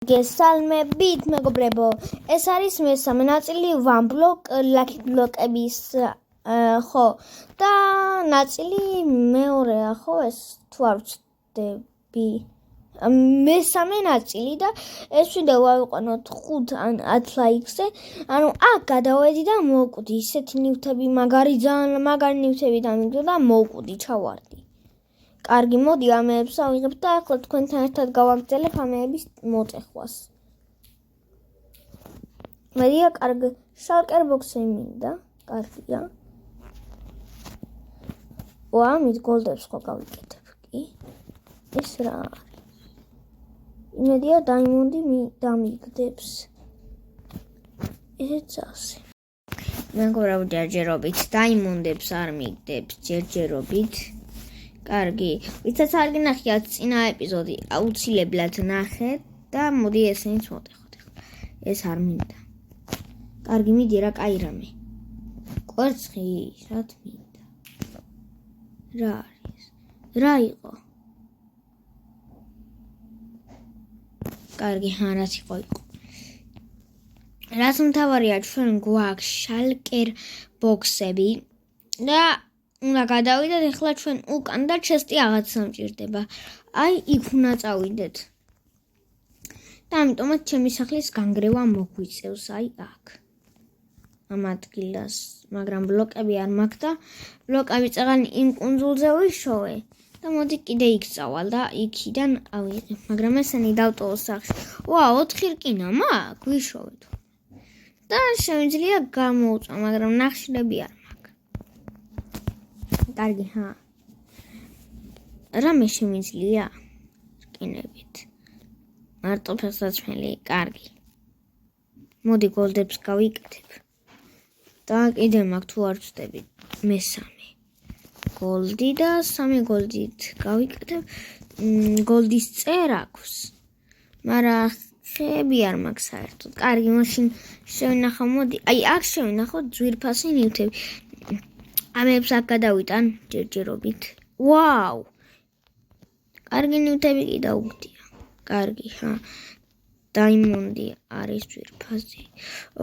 გესალმებით მეგობრებო, ეს არის მესამე ნაწილი One Block Lucky Block-ების ხო და ნაწილი მეორეა ხო ეს თუ არ ვცდები მესამე ნაწილი და ეს ვიდეო ავიყვანოთ 5 ან 10 ლაიქზე ანუ აქ გადავედი და მოვკვდი ისეთი ნივთები ძალიან მაგარი ნივთები დამიგდო და მოვკვდი ჩავარდი კარგი მოდი ამეებს ავიღებ და ახლა თქვენთან ერთად გავაგრძელებ ამეების მოწეხვას მედია კარგი შალკერ ბოქსი მინდა კარგია ვა მით გოლდებს ხო გავიკეთებ კი ეს რა იმედია დაიმონდი დამიგდებს ესეც ასე მეგობრებო ჯერჯერობით დაიმონდებს არ მიგდებს ჯერჯერობით კარგი ვისაც არ გინახიათ წინა ეპიზოდი აუცილებლად ნახეთ და მოდი ესენიც მოვტეხოთ ეს არ მინდა კარგი მიდი რა კაი რამე კვერცხი რათ მინდა რა არის რა იყო კარგი რაც იყო რაც მთავარია ჩვენ გვაქვს შალკერ ბოქსები და უნდა გადავიდეთ ახლა ჩვენ უკან და ჩესტი აღაც სამჭირდება აი იქ უნდა წავიდეთ და ამიტომაც ჩემი სახლის განგრევა მოგვიწევს აი აქ ამ ადგილას მაგრამ ბლოკები არ მაქვს და ბლოკები წაღანი იმ კუნძულზე ვიშოვე და მოდი კიდე იქ წავალ და იქიდან ავიღებ მაგრამ ესენი დავტოვო სახში ვა 4 რკინა მაქვს ვიშოვეთ და შემიძლია გამოვწვა მაგრამ ნახშირები არ კარგი რამე შემიძლია რკინებით მარტო ფეხსაცმელი კარგი მოდი გოლდებს გავიკეთებ და კიდე მაქვს თუ არ ვცდები მესამე გოლდი და 3 გოლდით გავიკეთებ გოლდის წერ აქვს მაგრამ ხეები არ მაქვს საერთოდ კარგი მაშინ შევინახავ მოდი აი აქ შევინახავ ძვირფასი ნივთები ამებს აქ გადავიტან ჯერჯერობით ვაუ კარგი ნივთები კი დაუგდია კარგი დაიმონდი არის ძვირფასი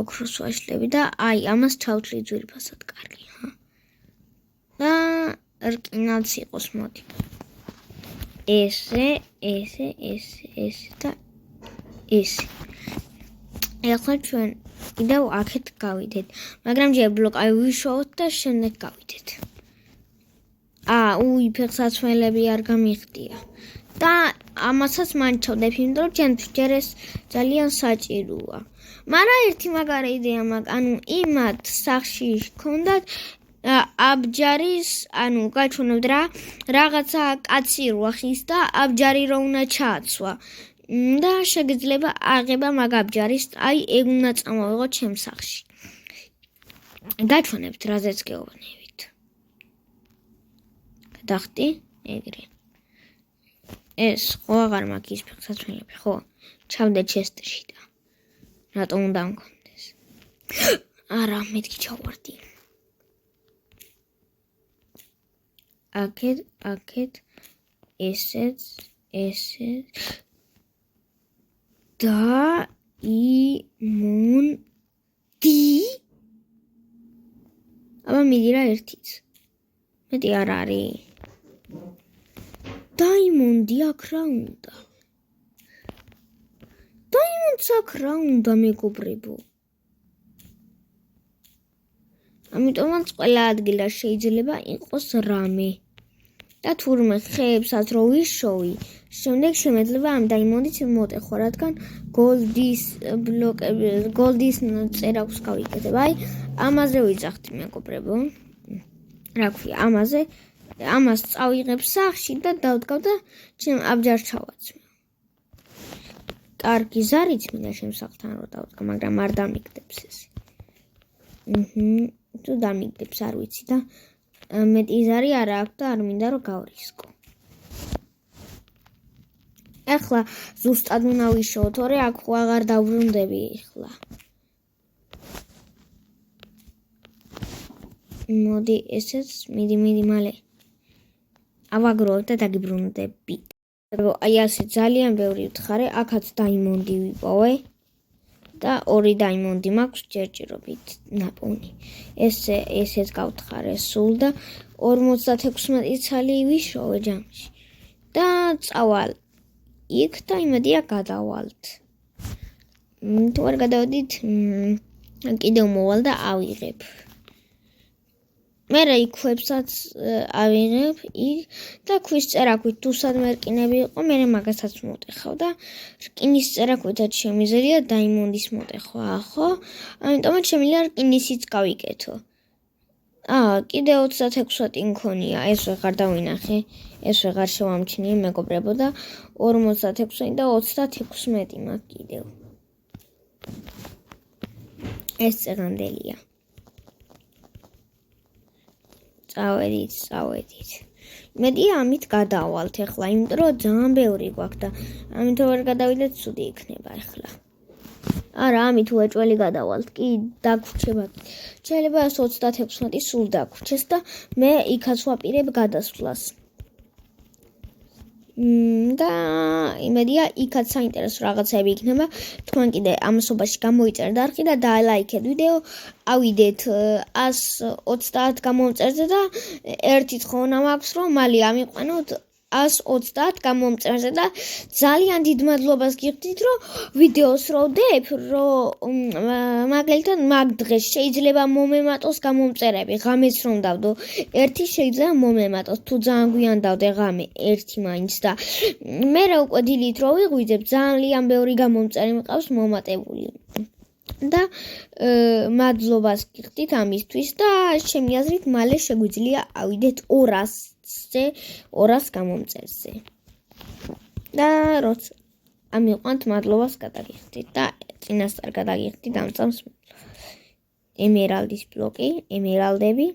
ოქროს ვაშლები და აი ამას ჩავთვლი ძვირფასად კარგი და რკინაც იყოს მოდი ესე და ესე ახლა ჩვენ კიდევ აქეთ გავიდეთ მაგრამ ჯერ ბლოკი ვიშოვოთ და შემდეგ გავიდეთ ფეხსაცმელები არ გამიხდია და ამასაც მანჩავდებ იმიტომ რომ ჩემთვის ჯერ ეს ძალიან საჭიროა მაგრამ ერთი მაგარი იდეა მაქვს ანუ იმათ სახში ჰქონდათ აბჯარის ანუ გაჩვენებთ რა რაღაცა კაცი როახის და აბჯარი რო უნდა ჩააცვა და შეგიძლია აღება მაგ აბჯარის აი ეგ უნდა წამოვიღო ჩემ სახში გაჩვენებთ რაზეც გეუბნებით გადახტი ეგრე ეს ხო აღარ მაქვს ის ფეხსაცმელები ხო ჩავდე ჩესტში და რატომ უნდა მქონდეს არა მეთქი ჩავარდი აქეთ ესეც დაიმონდი აბა მიდი რა ერთიც მეტი არ არის დაიმონდი აქ რა უნდა მეგობრებო ამიტომაც ყველა ადგილას შეიძლება იყოს რამე და თურმე ხეებსაც რო ვიშოვი შემდეგ შემეძლება ამ დაიმონდით მოტეხო რადგან გოლდის ბლოკები გოლდის წერ აქვს გავიკეთებ აი ამაზე ვიძახდი მეგობრებო რა ქვია ამას წავიღებ სახში და დავდგავ და ჩემ აბჯარს ჩავაცვი კარგი ზარიც მინდა შემსახთან რო დავდგა მაგრამ არ დამიგდებს ეს თუ დამიგდებს არ ვიცი და მეტი ზარი არ აქვს და არ მინდა რომ გავრისკო ახლა ზუსტად უნდა ვიშოვო თორე აქ ხო აღარ დავბრუნდები ახლა მოდი ესეც მიდი მალე ავაგროვებ და დაგიბრუნდები აი ასე ძალიან ბევრი ვთხარე, აქაც დაიმონდი ვიპოვე და 2 დაიმონდი მაქვს ჯერჯერობით ნაპოვნი. ესეც გავთხარე სულ და 56 ცალი ვიშოვე ჯამში. და წავალ იქ და იმედია გადავალთ. თუ არ გადავედით, კიდევ მოვალ და ავიღებ. მე იქვებსაც ავიღებ და ქვის წერაქვით თუ სადმე რკინები იყო, მე მაგასაც მოტეხავ და რკინის წერაქვითაც შემიძლია დაიმონდის მოტეხვა, ხო? ამიტომაც შემიძლია რკინისიც გავიკეთო. კიდე 36 მქონია, ეს ვეღარ დავინახე, ეს ვეღარ შევამჩნიე მეგობრებო და 56 და 36 მაქვს კიდევ. ეს წეგანდელია. წავედით. იმედია ამით გადავალთ ახლა, იმიტომ რომ ძალიან ბევრი გვაქვს და ამით ვერ გადავიდეთ, ცუდი იქნება ახლა. არა, ამით უეჭველი გადავალთ, კი დაგვრჩება. შეიძლება 36 სულ დაგვრჩეს და მე იქაც ვაპირებ გადასვლას. და იმედია იქაც საინტერესო რაღაცები იქნება. თქვენ კიდე ამასობაში გამოიწერთ არხი და დაალაიქეთ ვიდეო. ავიდეთ 130 გამომწერზე და ერთი თხოვნა მაქვს, რომ მალე ამიყვანოთ 130 გამომწერზე და ძალიან დიდ მადლობას გიხდით, რომ ვიდეოს რო ვდებ, რომ მაგალითად მაგ დღეს შეიძლება მომემატოს გამომწერები, ღამეც რომ დავდო, ერთი შეიძლება მომემატოს, თუ ძალიან გვიან დავდე ღამე, ერთი მაინც და მე რა უკვე დილით რო ვიღვიძებ, ძალიან ბევრი გამომწერი მყავს მომატებული. და მადლობას გიხდით ამისთვის და ჩემი აზრით მალე შეგვიძლია ავიდეთ 200 გამომწერზე. და როცა ამიყვანთ მადლობას გადაგიხდით და წინასწარ გადაგიხდით ამ წამს ემერალდის ბლოკი, ემერალდები.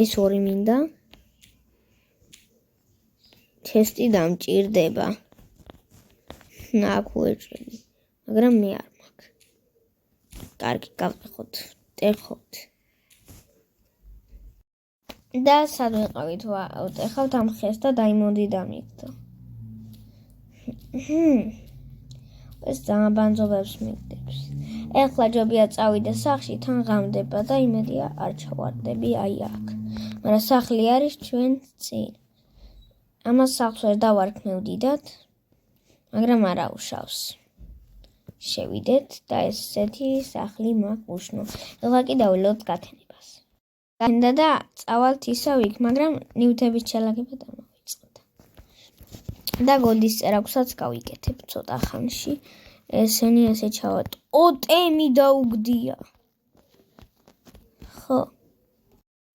ეს 2 მინდა. ჩესტი დამჭირდება. ნაკვეჭველი. მაგრამ მე არ მაქვს. კარგი, გავტეხოთ. ტეხოთ. და სად ვიყავით? ვტეხავთ ამ ხეს და დაიმონდი დამიგდო. ეს ძალიან ბანძობებს მიგდებს. ეხლა ჯობია წავიდე სახლში, თან ღამდება და იმედია არ ჩავარდები აი აქ. მაგრამ სახლი არის ჩვენ წინ. ამას სახლს ვერ დავარქმევდიდათ, მაგრამ არა უშავს. შევიდეთ და ესეთი სახლი მაქვს უშნო. ეხლა კი დავვილოთ გათენებას. გათენდა და წავალთ ისევ იქ, მაგრამ ნივთების ჩალაგება დამოვიწყოთ. და გოდის წერაქვსაც გავიკეთებ ცოტა ხანში. ესენი ასე ჩავატ. ტემი დაუგდია. ხო.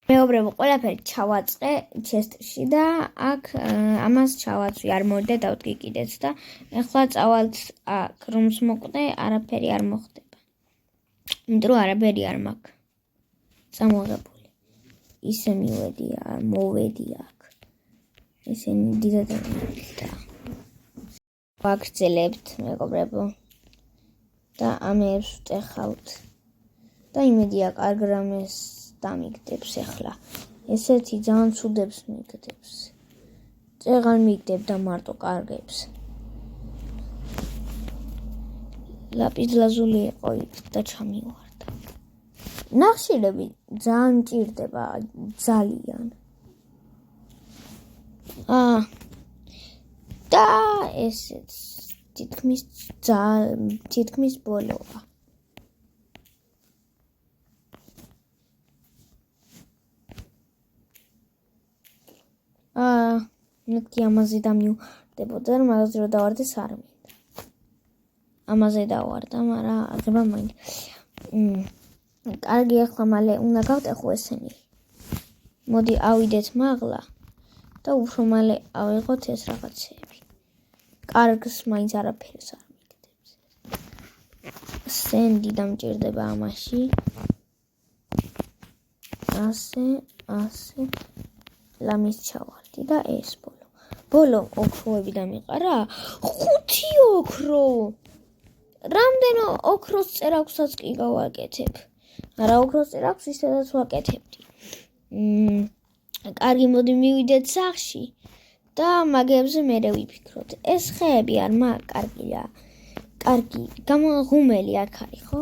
მეუბრებო, ყველაფერი ჩავაწყე ჩესტში და აქ ამას ჩავაცვი, არ მოვიდა დავდგი კიდეც და ეხლა წავალთ აქ, რომს მოკვდე, არაფერი არ მოხდება. იმიტომ რომ არაფერი არ მაქვს. წამოღებული. ისე მოვედი აქ. ესენი დიდად და ვაგრძელებთ, მეგობრებო. და ამებს ვტეხავთ. და იმედია კარგ რამეს დამიგდებს ახლა. ესეთი ძალიან ცუდებს მიგდებს. წეღარ მიგდებ და მარტო კარგებს. ლაპისლაზული იყო იქ და ჩამივარდა. ნახშირები ძალიან მჭირდება, ძალიან. და ესეც თითქმის ბოლოა. ნეტი ამაზე დამივარდებოდა, მაგაზე რომ დავარდეს არ მინდა. ამაზე დავარდა, მაგრამ აღება მაინც. კარგი, ახლა მალე უნდა გავტეხო ესენი. მოდი ავიდეთ მაღლა და უფრო მალე ავიღოთ ეს რაღაცები. კარგს მაინც არაფერს არ მიგდებს. სენდი დამჭირდება ამაში. ასე ლამის ჩავარდი და ეს ბოლო ოქროები დამიყარა 5 ოქრო. რამდენო ოქროს წერაქვსაც კი გავაკეთებ. არა ოქროს წერაქვს ისედაც ვაკეთებდი. კარგი, მოდი მივიდეთ სახლში და მაგებზე მერე ვიფიქროთ. ეს ხეები არ კარგია. კარგი, გამოგუმელი არ არის, ხო?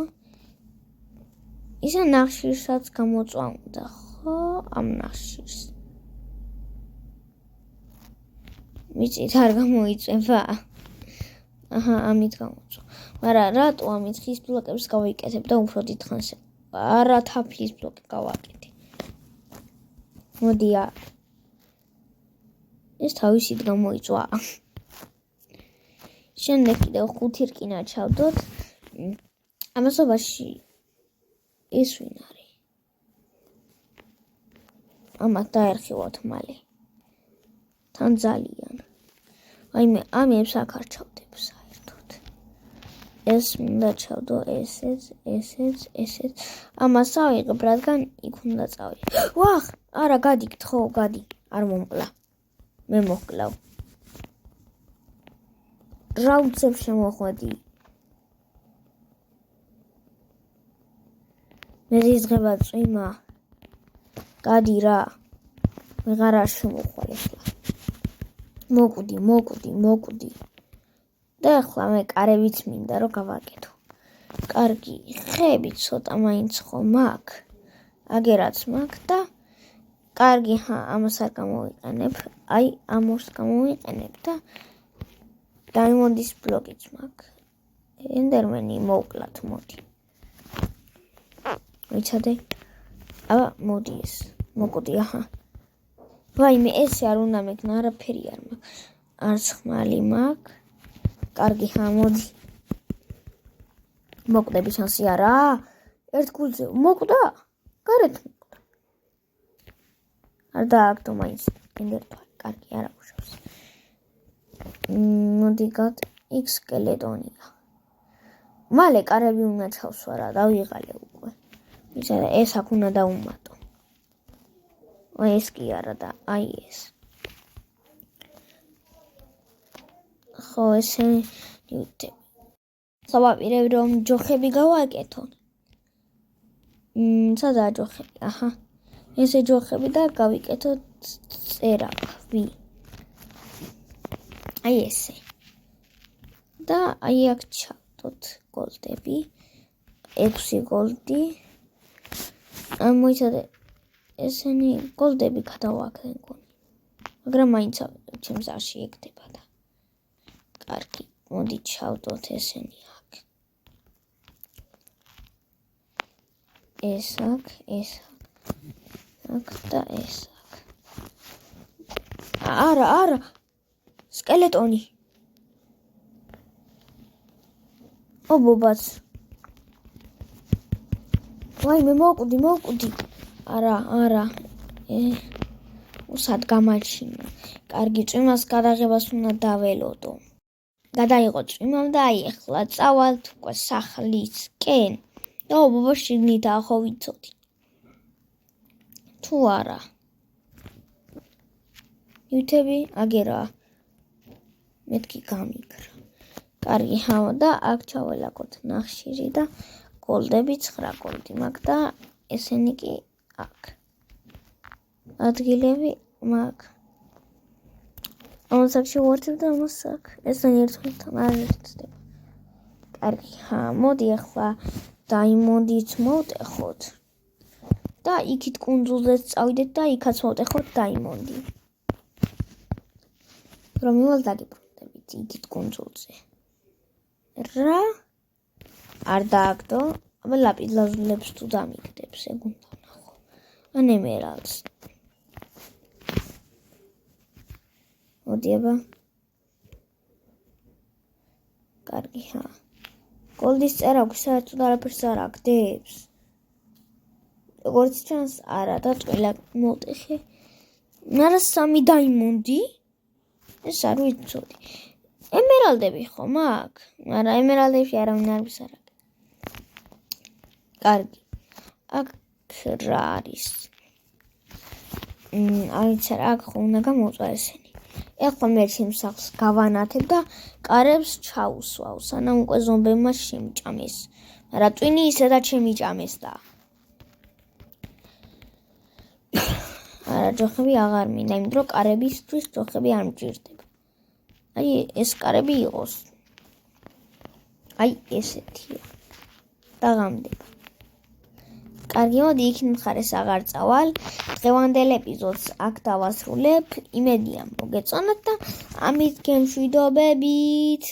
ისა ნახშირსაც გამოწვა უნდა, ხო? ამ ნახშირს. მიწით არ გამოიწვება. აჰა, ამით გამოწვა. მაგრამ რატო ამით ხის ბლოკებს გავიკეთებ და უფრო დიდხანს არა თაფლის ბლოკი გავაკეთე. მოდი ეს თავისით გამოიწვა. შემდეგ კიდევ 5 რკინა ჩავდოთ. ამასობაში ეს ვინ არის? ამათ დაერხივოთ მალე. თან ძალიან. აი მე ამებს აქ არ ჩავდებ საერთოდ. ეს მინდა ჩავდო ესეც. ამას ავიღებ, რადგან იქ უნდა წავიდე. ვახ, არა გადიგთ ხო, გადი. არ მომკლა. მე მოკლავ. რა უცებ შემოხვედი. მე ზღება წვიმა. გადი რა. ვეღარ არ შემოხვალ ახლა. მოკვდი. და ახლა მე კარებიც მინდა რომ გავაკეთო. კარგი, ხეები ცოტა მაინც ხომ მაქვს. აგერაც მაქვს და კარგი, ამას არ გამოვიყენებ. აი, ამას გამოვიყენებ და დაიმონდის ბლოკიც მაქვს. ენდერმენი მოვკლათ, მოდი. ვიცადე? აბა, მოდი ეს. მოკვდი, აჰა. ვაიმე, ესე არ უნდა მეკნა, არაფერი არ მაქვს. არც ხმალი მაქვს. კარგი, მოდი. მოკვდები შანსი არა? ერთ გულზე მოკვდა? გარეთ მოკვდა. არ დააგდო მაინც ენდერტვალი. კარგი, არა უშავს. მოდი გად, იქ სკელეტონია. მალე კარები უნდა ჩავსვა რა, დავიღალე უკვე. ვიცადე, ეს აქ უნდა დაუმატო. აი ეს კი არა და აი ეს. ხო, ესენი ნიუტები. სავაპირებ რომ ჯოხები გავაკეთონ. სადაა ჯოხები? აჰა. ესე ჯოხები და გავიკეთოთ წერაქვი. აი ესე. და აი აქ ჩავდოთ გოლდები. 6 გოლდი. მოიცადე ესენი გოლდები გადავაკეთე მგონი. მაგრამ მაინც ჩემს არ შეეკდება და. კარგი, მოდი ჩავდოთ ესენი აქ. ეს აქ და ეს აქ. არა. სკელეტონი. ობობაც. ვაიმე, მოკვდი. არა. უსად გამაჩინა. კარგი, წვიმას გადაღებას უნდა დაველოდო. გადაიღო წვიმამ და აი ახლა წავალთ უკვე სახლისკენ. და ობობა შიგნითაა ხო ვიცოდი. თუ არა. ნიუტები აგერა. მეთქი გამიგრა. კარგი, და აქ ჩაველაგოთ ნახშირი და გოლდები 9 გოლდი მაქვს და ესენი კი აქ. ადგილები მაქვს. ამას აქ შევართებ და ამას აქ. ესენი ერთმანეთთან არ ერთდება. კარგი, მოდი ახლა დაიმონდით მოვტეხოთ. და იქით კუნძულზეც წავიდეთ და იქაც მოვტეხოთ დაიმონდი. რომივალ დაგიბრუნდებით იქით კუნძულზე. რა? არ დააგდო? აბა ლაპიდლაზულებს თუ დამიგდებს, ეგ უნდა ნახო. ან ემერალდს. მოდი აბა. კარგი, გოლდის წერაქვი საერთოდ არაფერს არ აგდებს. როგორც ჩანს, არა და წვილა მოვტეხე. არა 3 დაიმონდი? ეს არ ვიცოდი. ემერალდები ხო მაქვს? არა, ემერალდებში არავინ არ ვისარაგ. კარგი. აქ რა არის? აიცარა, აქ ხო უნდა გამოწვა ესენი. ეხლა მე ჩემს სახლს გავანათებ და კარებს ჩაუსვავ, სანამ უკვე ზომბებმა შემიჭამეს. მაგრამ ტვინი ისედაც შემიჭამეს და. არა, ჯოხები აღარ მინდა, იმიტომ რომ კარებისთვის ჯოხები არ მჭირდება. აი, ეს კარები იყოს. აი, ესეთია. დაღამდება. კარგი, მოდი იქ მხარეს აღარ წავალ. დღევანდელ ეპიზოდს აქ დავასრულებ. იმედია მოგეწონათ და ამით გემშვიდობებით.